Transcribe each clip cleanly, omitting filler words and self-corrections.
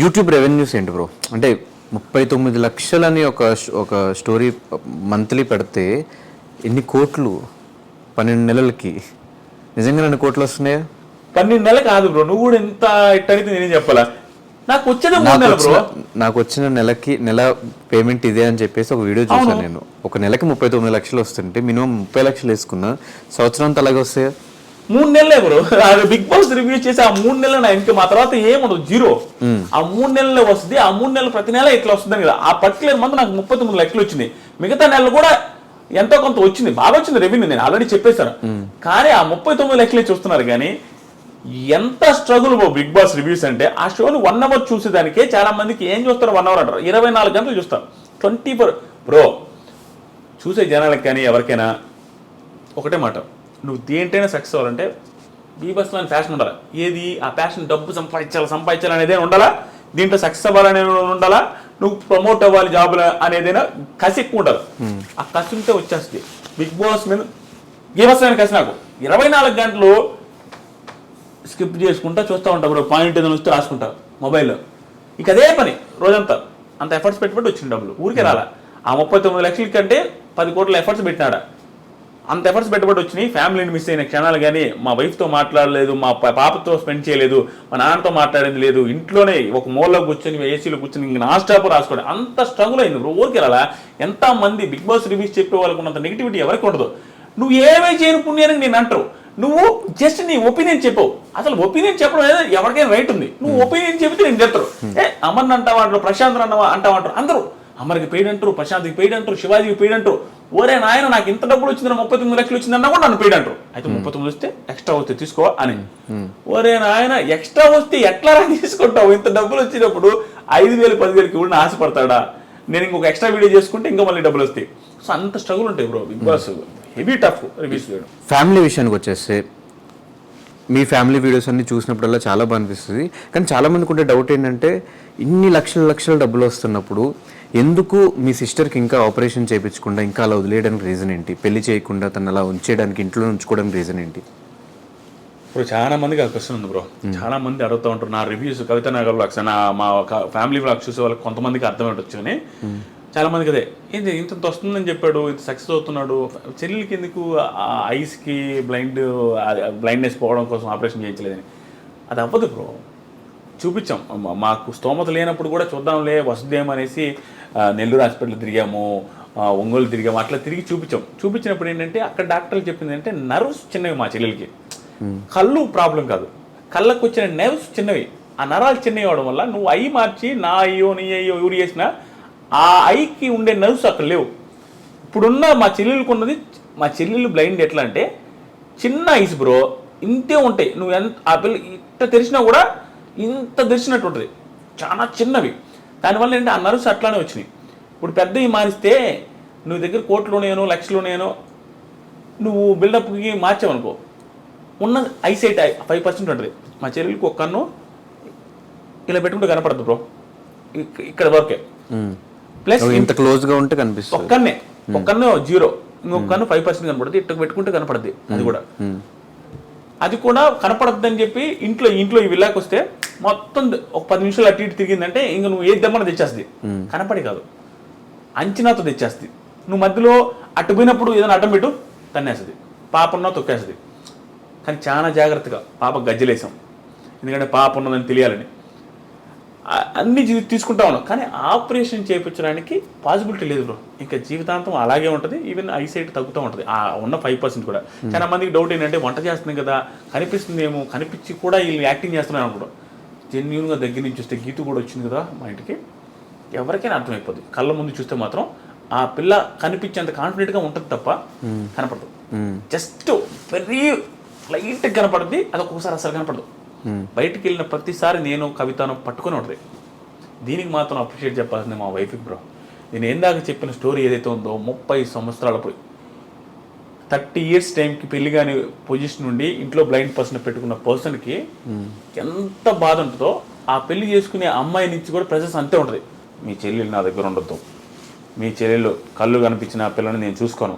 YouTube revenues ఏంటి bro? అంటే 39 లక్షలని ఒక స్టోరీ మంత్లీ పెడితే ఎన్ని కోట్లు 12 నెలలకి? నిజంగా నన్ను కోట్లు వస్తున్నాయా? 12 నెలలు కాదు బ్రో, నువ్వు కూడా ఎంత ఇట్టడితే నేనేం చెప్పాలా. నాకు వచ్చేది 3 నెలలు బ్రో. నాకు వచ్చిన నెల పేమెంట్ ఇదే అని చెప్పేసి ఒక వీడియో చూసాను నేను. ఒక నెలకి 39 లక్షలు వస్తుంటే మినిమం 30 లక్షలు వేసుకున్నా, సంవత్సరం అంతా అలాగే వస్తాయా? 3 నెలలే బ్రో. బిగ్ బాస్ రివ్యూ చేసి ఆ 3 నెలలు నా ఇన్కమ్, ఆ తర్వాత ఏముండదు, జీరో. ఆ 3 నెలల్లో వస్తుంది. ఆ 3 నెలలు ప్రతి నెల ఇట్లా వస్తుంది కదా. ఆ పర్టికులర్ మంత్ నాకు 39 లక్షలు వచ్చింది. మిగతా నెలలు కూడా ఎంతో కొంత వచ్చింది, బాగా వచ్చింది రెవెన్యూ, నేను ఆల్రెడీ చెప్పేశాను. కానీ ఆ 39 లక్షలే చూస్తున్నారు. కానీ ఎంత స్ట్రగుల్ బిగ్ బాస్ రివ్యూస్ అంటే, ఆ షోని 1 అవర్ చూసేదానికే చాలా మందికి ఏం చూస్తారు, 1 అవర్ అంటారు, 24 గంటలు చూస్తారు. 24 బ్రో. చూసే జనాలకు కానీ ఎవరికైనా ఒకటే మాట, నువ్వు దేంటైనా సక్సెస్ అవ్వాలంటే బీబస్లో ఫ్యాషన్ ఉండాలి. ఏది ఆ ప్యాషన్? డబ్బు సంపాదించాలి అనేదే ఉండాలా, దీంట్లో సక్సెస్ అవ్వాలనే ఉండాలా, నువ్వు ప్రమోట్ అవ్వాలి జాబులు అనేదైనా కసి ఎక్కువ ఉండాలి. ఆ కసి ఉంటే వచ్చేస్తుంది. బిగ్ బాస్ మీద బీభత్సమైన కసి. నాకు 24 గంటలు స్కిప్ చేసుకుంటా చూస్తూ ఉంటా బ్రో. పాయింట్ ఏదైనా వస్తే రాసుకుంటా మొబైల్లో. ఇక అదే పని రోజంతా. అంత ఎఫర్ట్స్ పెట్టుబడి వచ్చింది డబ్బులు, ఊరికే రాలా. ఆ 39 లక్షల కంటే 10 కోట్ల ఎఫర్ట్స్ పెట్టినాడా. అంత ఎఫర్ట్స్ పెట్టుబడి వచ్చినాయి. ఫ్యామిలీని మిస్ అయిన క్షణాలు కానీ, మా వైఫ్తో మాట్లాడలేదు, మా పాపతో స్పెండ్ చేయలేదు, మా నాన్నతో మాట్లాడేది లేదు, ఇంట్లోనే ఒక మూలలో కూర్చొని ఏసీలో కూర్చొని ఇంక నాన్ స్టాప్ రాసుకోండి. అంత స్ట్రగుల్ అయింది బ్రో. ఊరికి రాలా. ఎంతమంది బిగ్ బాస్ రివ్యూస్ చెప్పే వాళ్ళకు ఉన్నంత నెగిటివిటీ ఎవరికి ఉండదు. నువ్వు ఏమీ చేయని పుణ్యానికి నేను అంటారు, నువ్వు జస్ట్ నీ ఒపీనియన్ చెప్పవు. అసలు ఒపీనియన్ చెప్పడం ఏదో ఎవరికైనా రైట్ ఉంది. నువ్వు ఒపీనియన్ చెబితే నేను చెప్తారు. అమర్ని అంటావా అంటారు, ప్రశాంత్ అంటావా అంటారు. అందరూ అమర్కి పెయిడ్ అంటారు, ప్రశాంత్కి పెయిడ్ అంటారు, శివాజీకి పెయిడ్ అంటారు. ఓరే నాయన, నాకు ఇంత డబ్బులు వచ్చిందని 39 లక్షలు వచ్చిందన్నా కూడా నన్ను పెయిడ్ అంటారు. అయితే 39 వస్తే ఎక్స్ట్రా వస్తే తీసుకో అని. ఓరే నాయన, ఎక్స్ట్రా వస్తే ఎట్లా తీసుకుంటావు? ఇంత డబ్బులు వచ్చినప్పుడు 5,000 10,000కి కూడా ఆశపడతాడా? నేను ఇంకొక ఎక్స్ట్రా వీడియో చేసుకుంటే ఇంకా మళ్ళీ డబ్బులు వస్తాయి. సో అంత స్ట్రగుల్ ఉంటాయి bro Bigg Boss. Heavy tough reviews చేయడం. ఫ్యామిలీ విషయానికి వచ్చేస్తే, మీ ఫ్యామిలీ వీడియోస్ అన్ని చూసినప్పుడల్లా చాలా బాగా అనిపిస్తుంది. కానీ చాలామందికి ఉండే డౌట్ ఏంటంటే, ఇన్ని లక్షల డబ్బులు వస్తున్నప్పుడు ఎందుకు మీ సిస్టర్కి ఇంకా ఆపరేషన్ చేయించకుండా ఇంకా అలా వదిలేయడానికి రీజన్ ఏంటి? పెళ్లి చేయకుండా తను అలా ఉంచేయడానికి, ఇంట్లో ఉంచుకోవడానికి రీజన్ ఏంటి? ఇప్పుడు చాలా మందికి ఆ క్వశ్చన్ ఉంది బ్రో. చాలా మంది అడుగుతూ ఉంటారు. నా రివ్యూస్, కవిత నగర్ వ్లాగ్స్, మా ఫ్యామిలీ వ్లాగ్స్ చూసే వాళ్ళకి కొంతమందికి అర్థమయ్యొచ్చు. కానీ చాలా మందికి అదే, ఏంటి ఇంత వస్తుందని చెప్పాడు, ఇంత సక్సెస్ అవుతున్నాడు, చెల్లెలకి ఎందుకు ఐస్కి బ్లైండ్నెస్ పోవడం కోసం ఆపరేషన్ చేయించలేదని. అది అవ్వదు బ్రో. చూపించాం. మాకు స్తోమత లేనప్పుడు కూడా చూద్దాంలే వస్తుందేమనేసి నెల్లూరు హాస్పిటల్ తిరిగాము, ఒంగోలు తిరిగాము, అట్లా తిరిగి చూపించినప్పుడు ఏంటంటే అక్కడ డాక్టర్లు చెప్పింది అంటే నర్వ్స్ చిన్నవి మా చెల్లెలకి. కళ్ళు ప్రాబ్లం కాదు, కళ్ళకు వచ్చిన నర్వ్స్ చిన్నవి. ఆ నరాలు చిన్నవి అవడం వల్ల నువ్వు ఐ మార్చి నా అయ్యో నీ అయ్యో ఎవరు చేసినా ఆ ఐకి ఉండే నర్వ్స్ అక్కడ లేవు. ఇప్పుడున్న మా చెల్లెలకు ఉన్నది, మా చెల్లెలు బ్లైండ్ ఎట్లా అంటే చిన్న ఐస్ బ్రో, ఇంతే ఉంటాయి. నువ్వు ఎంత ఆ పిల్ల ఇట్లా తెరిచినా కూడా ఇంత తెరిచినట్టు ఉంటుంది, చాలా చిన్నవి. దానివల్ల ఏంటంటే ఆ నర్వ్స్ అట్లానే వచ్చినాయి. ఇప్పుడు పెద్దవి మారిస్తే నువ్వు దగ్గర కోట్లోనేనో లక్షలోనేనో నువ్వు బిల్డప్కి మార్చావనుకో, ఉన్న ఐసైట్ 5% ఉంటుంది. మా చెల్లెలకి ఒక కన్ను ఇలా పెట్టుకుంటే కనపడదు బ్రో, ఇక్కడ వరకే. ప్లస్ ఇంత క్లోజ్గా ఉంటే కనిపిస్తుంది. ఒక కన్ను 0, ఇంకొక కన్ను 5% కనపడుతుంది. ఇట్లా పెట్టుకుంటే కనపడుద్ది. అది కూడా కనపడద్దు అని చెప్పి ఇంట్లో ఈ విల్లాకి వస్తే మొత్తం ఒక 10 నిమిషాలు అటు ఇటు తిరిగిందంటే ఇంక నువ్వు ఏది దమ్మని తెచ్చేస్తుంది. కనపడి కాదు, అంచనాతో తెచ్చేస్తుంది. నువ్వు మధ్యలో అటు పోయినప్పుడు ఏదైనా అడ్డం పెట్టు తన్నేస్తుంది, పాపన్నా తొక్కేస్తుంది. కానీ చాలా జాగ్రత్తగా పాప గజ్జలేసాం, ఎందుకంటే పాప ఉన్నదని తెలియాలని అన్ని తీసుకుంటా ఉన్నాం. కానీ ఆపరేషన్ చేయించడానికి పాసిబిలిటీ లేదు బ్రో. ఇంకా జీవితాంతం అలాగే ఉంటుంది. ఈవెన్ ఐసైట్ తగ్గుతూ ఉంటుంది ఆ ఉన్న 5% కూడా. చాలా మందికి డౌట్ ఏంటంటే వంట చేస్తుంది కదా, కనిపిస్తుందేమో, కనిపించి కూడా వీళ్ళు యాక్టింగ్ చేస్తున్నారు అనుకుంటాం. జెన్యూన్గా దగ్గర నుంచి చూస్తే గీత కూడా వచ్చింది కదా మా ఇంటికి, ఎవరికైనా అర్థమైపోద్ది. కళ్ళ ముందు చూస్తే మాత్రం ఆ పిల్ల కనిపించేంత కాన్ఫిడెంట్గా ఉంటుంది తప్ప కనపడదు. జస్ట్ వెరీ లైట్గా కనపడుద్ది, అది ఒక్కొక్కసారి అసలు కనపడదు. బయటికి వెళ్ళిన ప్రతిసారి నేను కవితను పట్టుకుని ఉంటుంది. దీనికి మాత్రం అప్రిషియేట్ చెప్పాల్సింది మా వైఫ్కి బ్రో. నేను ఏందాక చెప్పిన స్టోరీ ఏదైతే ఉందో 30 సంవత్సరాలప్పుడు 30 years టైంకి పెళ్లి కాని పొజిషన్ నుండి ఇంట్లో బ్లైండ్ పర్సన్ పెట్టుకున్న పర్సన్కి ఎంత బాధ ఉంటుందో ఆ పెళ్లి చేసుకునే అమ్మాయి నుంచి కూడా ప్రెసెన్స్ అంతే ఉంటుంది. మీ చెల్లెలు నా దగ్గర ఉండొద్దు, మీ చెల్లెలు కళ్ళు కనిపించిన పిల్లని నేను చూసుకోను,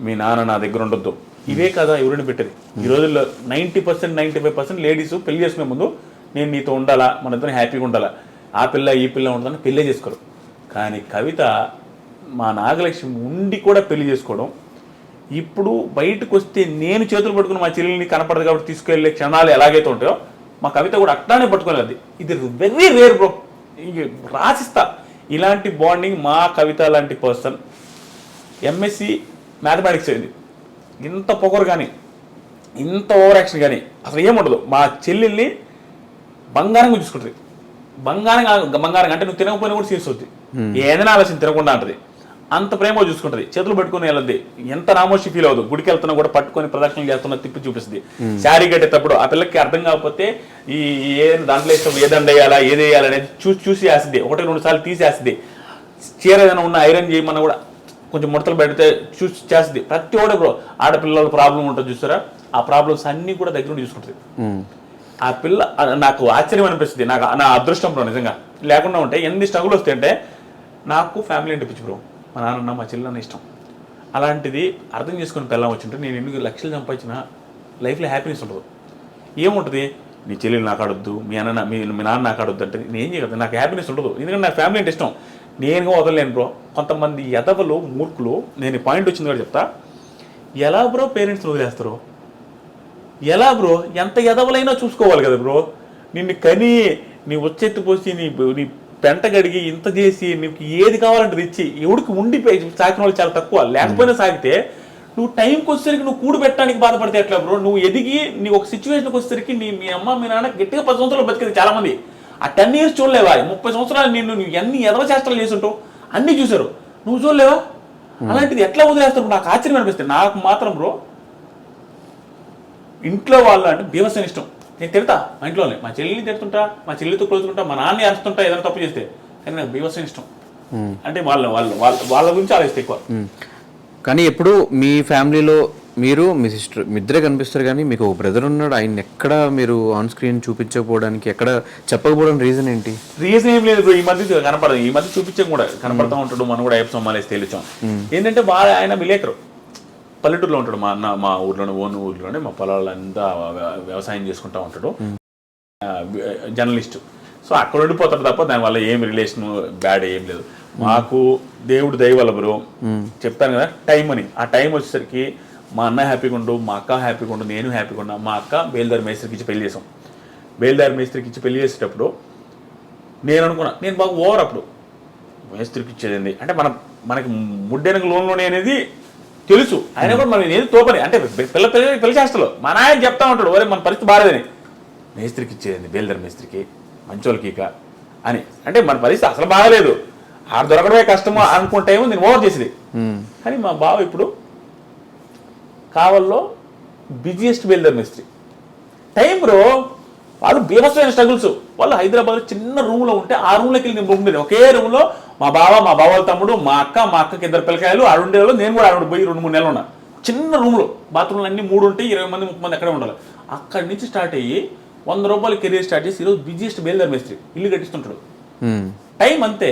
మీ నాన్న నా దగ్గర ఉండొద్దు, ఇవే కదా ఎవరిని పెట్టేది. ఈ రోజుల్లో 90% 95% లేడీస్ పెళ్లి చేసుకునే ముందు నేను నీతో ఉండాలా, మన ఇద్దరం హ్యాపీగా ఉండాలా, ఆ పిల్ల ఈ పిల్ల ఉంటుందని పెళ్ళే చేసుకోరు. కానీ కవిత మా నాగలక్ష్మి ఉండి కూడా పెళ్లి చేసుకోవడం, ఇప్పుడు బయటకు వస్తే నేను చేతులు పట్టుకుని మా చెల్లెల్ని కనపడదు కాబట్టి తీసుకెళ్లే క్షణాలు ఎలాగైతే ఉంటాయో మా కవిత కూడా అట్లానే పట్టుకోలేదు. ఇది వెరీ రేర్ బ్రో. రాసిస్తా ఇలాంటి బాండింగ్. మా కవిత లాంటి పర్సన్ ఎంఎస్సి మ్యాథమెటిక్స్ అయింది, ఇంత పొగరు కానీ ఇంత ఓవర్ యాక్షన్ కానీ అసలు ఏముండదు. మా చెల్లెల్ని బంగారంగా చూసుకుంటుంది. బంగారం అంటే నువ్వు తినకపోయినా కూడా తీరుస్తుంది, ఏదైనా ఆలోచన తినకుండా అంటది. అంత ప్రేమగా చూసుకుంటది. చేతులు పట్టుకుని వెళ్ళద్ది, ఎంత నామోషి ఫీల్ అవ్వదు. గుడికి వెళ్తున్నా కూడా పట్టుకొని ప్రదక్షిణలు చేస్తున్నా తిప్పి చూపిస్తుంది. శారీ కట్టేటప్పుడు ఆ పిల్లకి అర్థం కాకపోతే ఈ దాంట్లో ఇష్టం ఏదండి వేయాలా ఏది వేయాలనేది చూసి వేస్తుంది. 1-2 సార్లు తీసేస్తుంది. చీర ఏదైనా ఉన్న ఐరన్ చేయమన్నా కూడా కొంచెం ముడతలు పెడితే చూసి చేస్తుంది. ప్రతి ఒక్కటి బ్రో. ఆడపిల్లల ప్రాబ్లం ఉంటుంది చూస్తారా, ఆ ప్రాబ్లమ్స్ అన్నీ కూడా దగ్గర నుండి చూసుకుంటుంది. ఆ పిల్ల నాకు ఆశ్చర్యం అనిపిస్తుంది. నాకు నా అదృష్టం బ్రో నిజంగా. లేకుండా ఉంటే ఎన్ని స్ట్రగుల్ వస్తాయంటే, నాకు ఫ్యామిలీ అంటే పిచ్చి బ్రో. మా నాన్న మా చెల్లెన్న ఇష్టం. అలాంటిది అర్థం చేసుకుని పెళ్ళం వచ్చింటే నేను ఎన్ని లక్షలు సంపాదించిన లైఫ్లో హ్యాపీనెస్ ఉండదు. ఏముంటుంది, నీ చెల్లెలు నాకు ఆడొద్దు, మీ నాన్న నాకు ఆడొద్దు అంటే నేను ఏం చేయగలను, నాకు హ్యాపీనెస్ ఉండదు. ఎందుకంటే నాకు ఫ్యామిలీ అంటే ఇష్టం. నేనుగా వదలలేను బ్రో. కొంతమంది ఎదవలు మూర్ఖులు, నేను ఈ పాయింట్ వచ్చింది కూడా చెప్తా, ఎలా బ్రో పేరెంట్స్ని వదిలేస్తారు? ఎలా బ్రో? ఎంత ఎదవలైనా చూసుకోవాలి కదా బ్రో. నిన్ను కని నీ వచ్చెత్తి పోసి నీ పెంట గడిగి ఇంత చేసి నీకు ఏది కావాలంటే ఇచ్చి ఎవడికి ఉండిపోయి సాకిన వాళ్ళు చాలా తక్కువ. లేకపోయినా సాగితే నువ్వు టైంకి వచ్చేసరికి నువ్వు కూడు పెట్టడానికి బాధపడితే ఎట్లా బ్రో? నువ్వు ఎదిగి నీ ఒక సిచ్యువేషన్కి వచ్చేసరికి మీ అమ్మ మీ నాన్న గట్టిగా 10 సంవత్సరాలు బతికేది చాలా మంది. ఆ 10 years చూడలేవా? 30 సంవత్సరాలు నువ్వు ఎన్ని ఎదవ చేష్టలు చేసుంటావు, అన్నీ చూసారు, నువ్వు చూడలేవా? అలాంటిది ఎట్లా వదిలేస్తారు? నాకు ఆశ్చర్యం అనిపిస్తుంది. నాకు మాత్రం బ్రో ఇంట్లో వాళ్ళు అంటే బీభత్సం ఇష్టం. నేను తిడతా మా ఇంట్లోనే, మా చెల్లిని తిడుతుంటా, మా చెల్లితో కొలుచుకుంటా, మా నాన్న అరుస్తుంటా ఏదైనా తప్పు చేస్తే. కానీ నాకు బీభత్సం ఇష్టం. అంటే వాళ్ళ గురించి ఆలోచిస్తే ఎక్కువ. కానీ ఎప్పుడు మీ ఫ్యామిలీలో మీరు మీ సిస్టర్ మీ ఇద్దరే కనిపిస్తారు, కానీ మీకు ఒక బ్రదర్ ఉన్నాడు. ఆయన ఎక్కడ మీరు ఆన్ స్క్రీన్ చూపించకపోవడానికి, ఎక్కడ చెప్పకపోవడానికి రీజన్ ఏంటి? రీజన్ ఏం లేదు. ఈ మధ్య కనపడదు. ఈ మధ్య చూపించక కూడా కనపడతా ఉంటాడు. మనం కూడా అయ్యప్ప సొమ్మాలేసి తెలిసాం. ఏంటంటే ఆయన విలేకరు, పల్లెటూరులో ఉంటాడు. మా అన్న మా ఊర్లోనే, ఊర్లోనే మా పొలాలంతా వ్యవసాయం చేసుకుంటా ఉంటాడు. జర్నలిస్ట్. సో అక్కడ ఉండిపోతాడు తప్ప దానివల్ల ఏం రిలేషన్ బ్యాడ్ ఏం లేదు. మాకు దేవుడు దయ వల్ల బ్రో చెప్తాను కదా టైం అని. ఆ టైం వచ్చేసరికి మా అన్న హ్యాపీగా ఉండు, మా అక్క హ్యాపీగా ఉండు, నేను హ్యాపీగా ఉన్నా. మా అక్క బేల్దారి మేస్త్రికి ఇచ్చి పెళ్లి చేసాం. బేల్దారి మేస్త్రికి ఇచ్చి పెళ్లి చేసేటప్పుడు నేను అనుకున్నా, నేను బాగా ఓవర్ అప్పుడు మేస్త్రికి ఇచ్చేది అంటే మనకి ముడ్డెనక లోన్లోనే అనేది తెలుసు. ఆయన కూడా మనం ఏది తోపని అంటే పిల్ల చేస్తలో మా నాయన చెప్తా ఉంటాడు, ఒరే మన పరిస్థితి బాగాలేదని. మేస్త్రికి ఇచ్చేది బేల్దారి మేస్త్రికి మంచోళ్ళకి అని. అంటే మన పరిస్థితి అసలు బాగాలేదు, ఆడ దొరకడమే కష్టమో అనుకుంటేమో నేను ఓవర్ చేసేది. కానీ మా బావ ఇప్పుడు కావల్లో బిజియెస్ట్ బేల్దారి మేస్త్రి. Time bro. వాళ్ళు బీభత్సమైన స్ట్రగుల్స్. వాళ్ళు హైదరాబాద్ చిన్న రూమ్లో ఉంటే ఆ రూమ్లోకి వెళ్ళి నేను ఉండేది. ఒకే రూమ్లో మా బావ తమ్ముడు, మా అక్కకి 2 పిల్లకాయలు ఆడుండేవాళ్ళు. నేను కూడా ఆడు పోయి 2-3 నెలలు ఉన్నా. చిన్న రూమ్లో బాత్రూమ్లు అన్ని 3 ఉంటాయి, 20 మంది 30 మంది అక్కడే ఉండాలి. అక్కడి నుంచి స్టార్ట్ అయ్యి 100 రూపాయలు కెరీర్ స్టార్ట్ చేసి ఈరోజు బిజియెస్ట్ బేల్దారి మేస్త్రి. ఇల్లు కట్టిస్తుంటాడు. టైం అంతే.